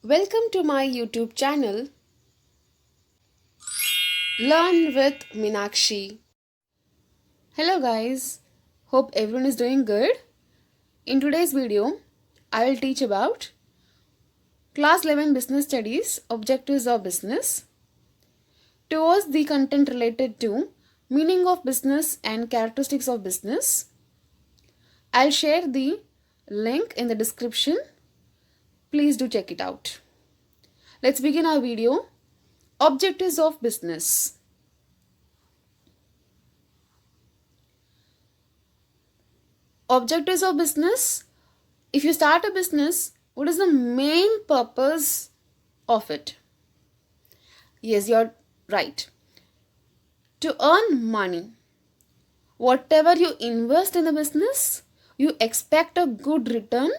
Welcome to my YouTube channel, Learn with Minakshi. Hello guys, hope everyone is doing good. In today's video, I will teach about Class 11 Business Studies Objectives of Business towards the content related to meaning of business and characteristics of business. I'll share the link in the description. Please do check it out. Let's begin our video. Objectives of business. Objectives of business. If you start a business, what is the main purpose of it? Yes, you're right. To earn money. Whatever you invest in a business, you expect a good return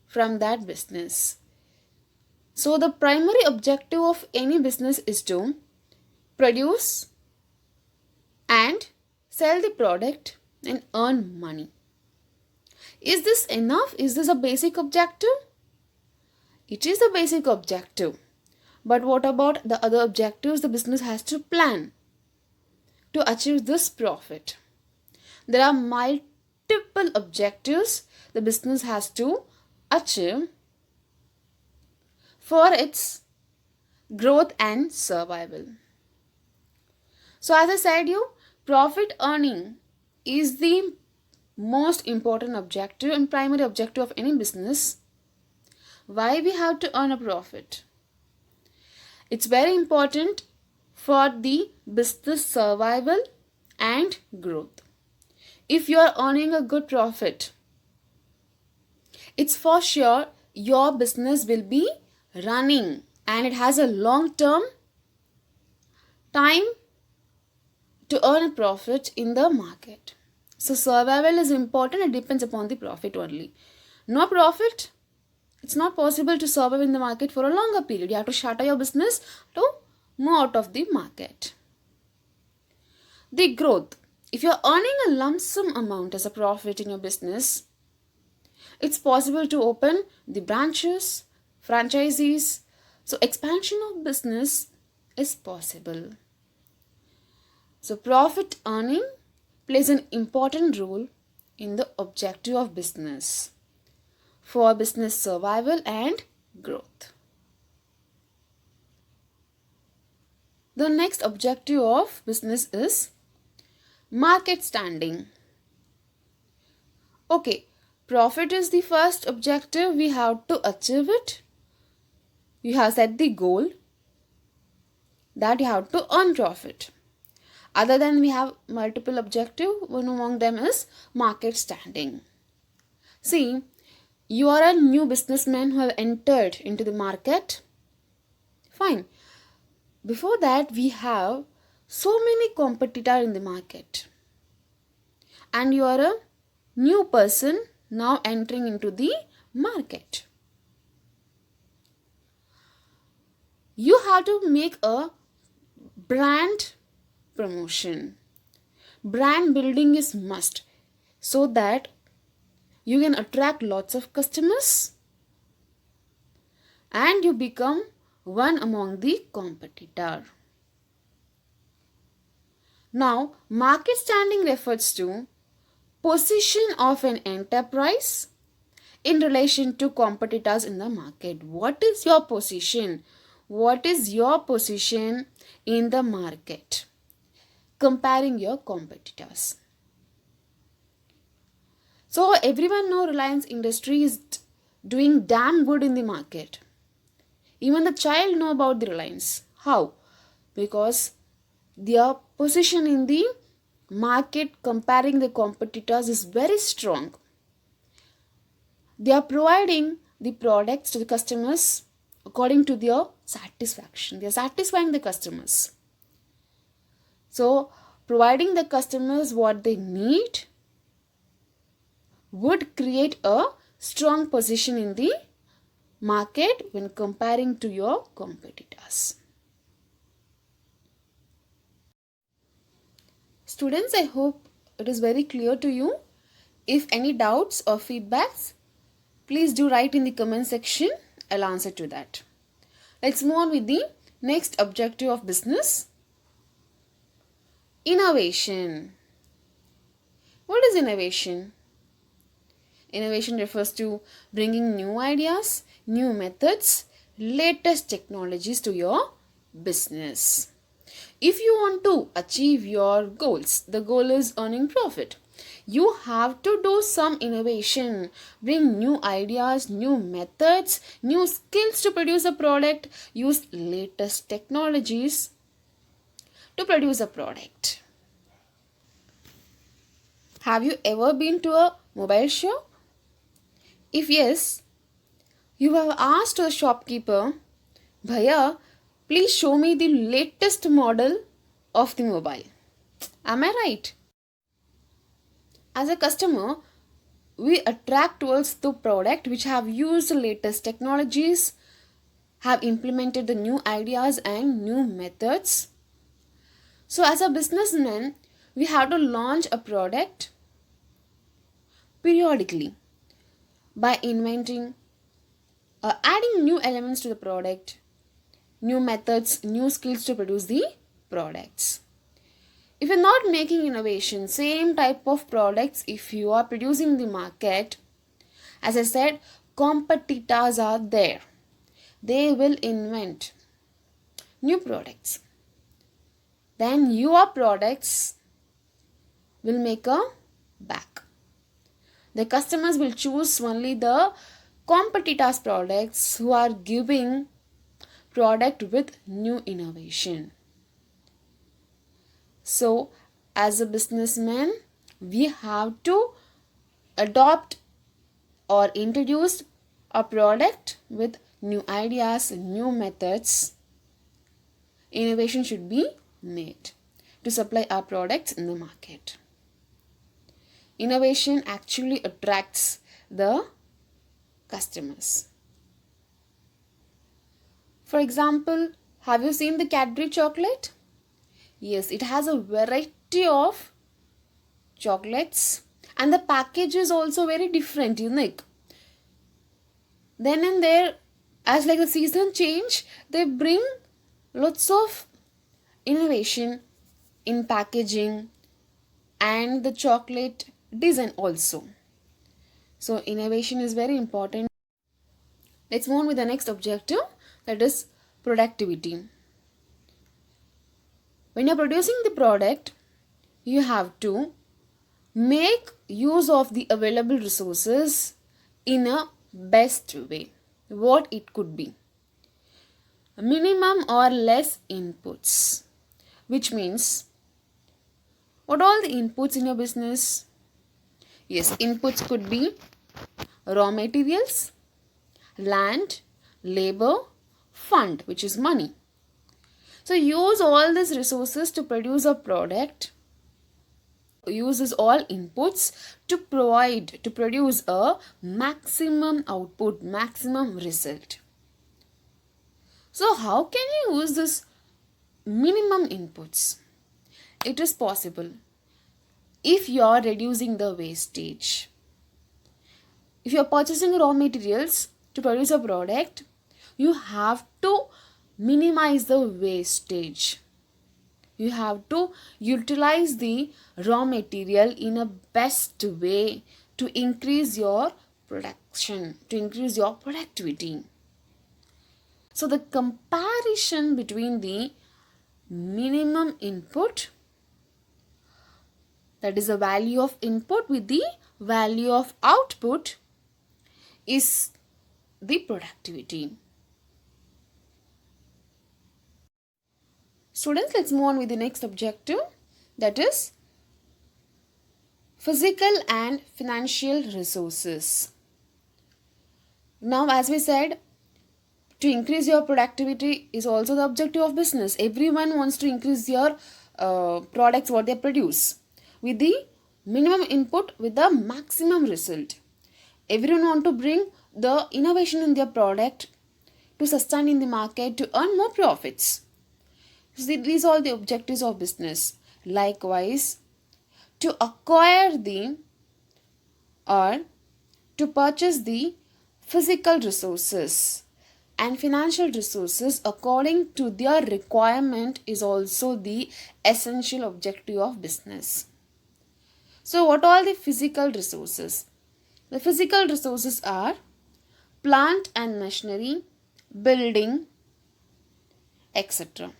from that business. So the primary objective of any business is to produce and sell the product and earn money. Is this enough? Is this a basic objective? It is a basic objective. But what about the other objectives the business has to plan to achieve this profit? There are multiple objectives the business has to achieve for its growth and survival. So as I said you, profit earning is the most important objective and primary objective of any business. Why we have to earn a profit? It's very important for the business survival and growth. If you are earning a good profit, it's for sure your business will be running and it has a long term time to earn a profit in the market. So survival is important. It depends upon the profit only. No profit, it's not possible to survive in the market for a longer period. You have to shutter your business to move out of the market. The growth. If you're earning a lump sum amount as a profit in your business, it's possible to open the branches, franchisees. So expansion of business is possible. So profit earning plays an important role in the objective of business for business survival and growth. The next objective of business is market standing. Okay, profit is the first objective. We have to achieve it. You have set the goal that you have to earn profit. Other than we have multiple objectives, one among them is market standing. See, you are a new businessman who have entered into the market. Fine. Before that, we have so many competitors in the market. And you are a new person now entering into the market. You have to make a brand promotion. Brand building is must so that you can attract lots of customers and you become one among the competitor. Now, market standing refers to position of an enterprise in relation to competitors in the market. What is your position? What is your position in the market? Comparing your competitors. So everyone knows Reliance Industry is doing damn good in the market. Even the child know about the Reliance. How? Because their position in the market comparing the competitors is very strong. They are providing the products to the customers according to their satisfaction. They are satisfying the customers. So, providing the customers what they need would create a strong position in the market when comparing to your competitors. Students, I hope it is very clear to you. If any doubts or feedbacks, please do write in the comment section. I'll answer to that. Let's move on with the next objective of business. Innovation. What is innovation? Innovation refers to bringing new ideas, new methods, latest technologies to your business. If you want to achieve your goals, the goal is earning profit. You have to do some innovation, bring new ideas, new methods, new skills to produce a product, use latest technologies to produce a product. Have you ever been to a mobile shop? If yes, you have asked the shopkeeper, Bhaiya, please show me the latest model of the mobile. Am I right? As a customer, we attract towards the product which have used the latest technologies, have implemented the new ideas and new methods. So as a businessman, we have to launch a product periodically by inventing or adding new elements to the product, new methods, new skills to produce the products. If you're not making innovation, same type of products, if you are producing the market, as I said, competitors are there. They will invent new products. Then your products will make a back. The customers will choose only the competitors' products who are giving product with new innovation. So, as a businessman, we have to adopt or introduce a product with new ideas, new methods. Innovation should be made to supply our products in the market. Innovation actually attracts the customers. For example, have you seen the Cadbury chocolate? Yes, it has a variety of chocolates and the package is also very different, unique. Then and there, as like the season change, they bring lots of innovation in packaging and the chocolate design also. So innovation is very important. Let's move on with the next objective, that is productivity. When you're producing the product, you have to make use of the available resources in a best way. What it could be? Minimum or less inputs, which means what all the inputs in your business? Yes, inputs could be raw materials, land, labor, fund, which is money. So use all these resources to produce a product. Uses all inputs to produce a maximum output, maximum result. So how can you use this minimum inputs? It is possible if you are reducing the wastage. If you are purchasing raw materials to produce a product, you have to minimize the wastage. You have to utilize the raw material in a best way to increase your production, to increase your productivity. So the comparison between the minimum input, that is the value of input, with the value of output is the productivity. Students, let's move on with the next objective, that is physical and financial resources. Now, as we said, to increase your productivity is also the objective of business. Everyone wants to increase your products, what they produce, with the minimum input with the maximum result. Everyone wants to bring the innovation in their product to sustain in the market, to earn more profits. So these are the objectives of business. Likewise, to acquire the or to purchase the physical resources and financial resources according to their requirement is also the essential objective of business. So, what are the physical resources? The physical resources are plant and machinery, building, etc.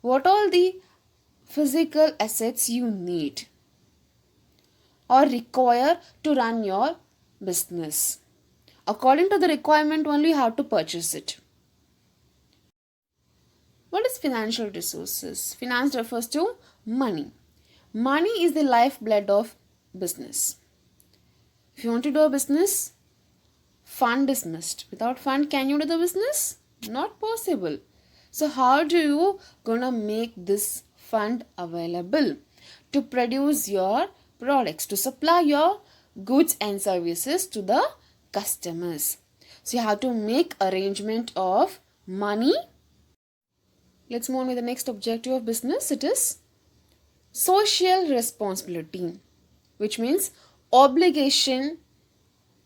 What all the physical assets you need or require to run your business? According to the requirement only you have to purchase it. What is financial resources? Finance refers to money. Money is the lifeblood of business. If you want to do a business, fund is must. Without fund, can you do the business? Not possible. So how do you gonna make this fund available to produce your products, to supply your goods and services to the customers? So you have to make arrangement of money. Let's move on with the next objective of business. It is social responsibility, which means obligation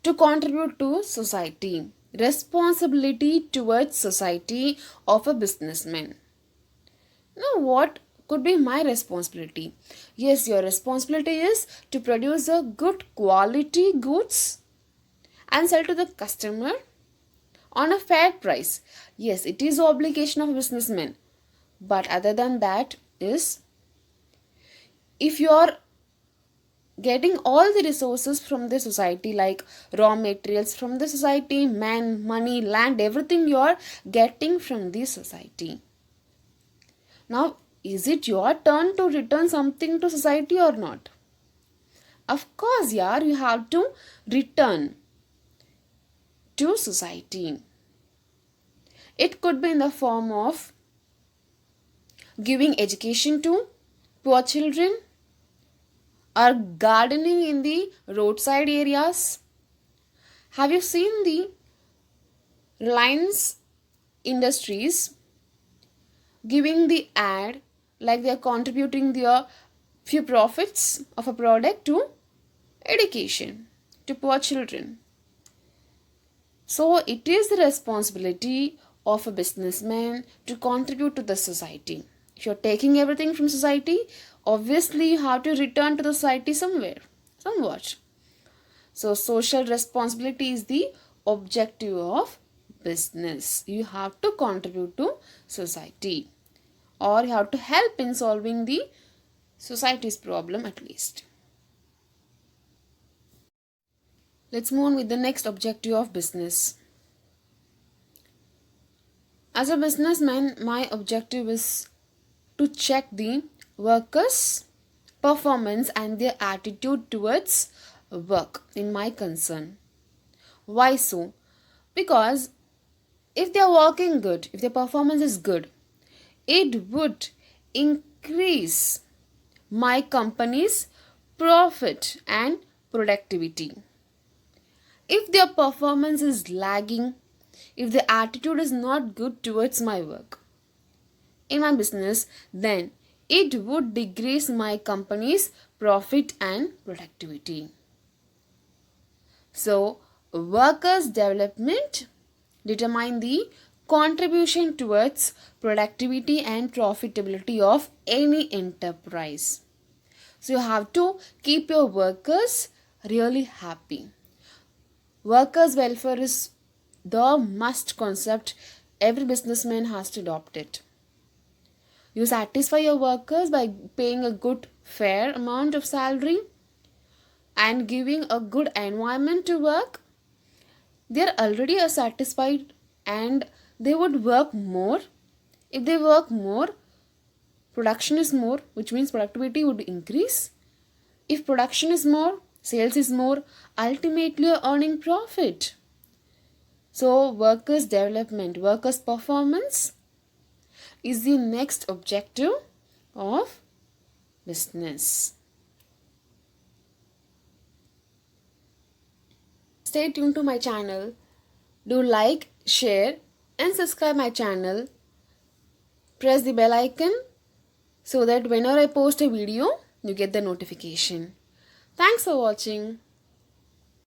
to contribute to society, responsibility towards society of a businessman. Now, what could be my responsibility? Yes, your responsibility is to produce a good quality goods and sell to the customer on a fair price. Yes, it is obligation of a businessman. But other than that is, if you are getting all the resources from the society, like raw materials from the society, man, money, land, everything you are getting from the society. Now, is it your turn to return something to society or not? Of course, yeah, you have to return to society. It could be in the form of giving education to poor children, or gardening in the roadside areas. Have you seen the Reliance Industries giving the ad like they are contributing their few profits of a product to education to poor children? So it is the responsibility of a businessman to contribute to the society. If you're taking everything from society, obviously you have to return to the society somewhere, somewhat. So social responsibility is the objective of business. You have to contribute to society, or you have to help in solving the society's problem at least. Let's move on with the next objective of business. As a businessman, my objective is to check the workers' performance and their attitude towards work in my concern. Why so? Because if they are working good, if their performance is good, it would increase my company's profit and productivity. If their performance is lagging, if the attitude is not good towards my work in my business, then it would decrease my company's profit and productivity. So, workers' development determine the contribution towards productivity and profitability of any enterprise. So, you have to keep your workers really happy. Workers' welfare is the must concept. Every businessman has to adopt it. You satisfy your workers by paying a good fair amount of salary and giving a good environment to work. They are already satisfied and they would work more. If they work more, production is more, which means productivity would increase. If production is more, sales is more, ultimately you're earning profit. So workers' development, workers' performance is the next objective of business. Stay tuned to my channel. Do like, share and subscribe my channel. Press the bell icon so that whenever I post a video, you get the notification. Thanks for watching.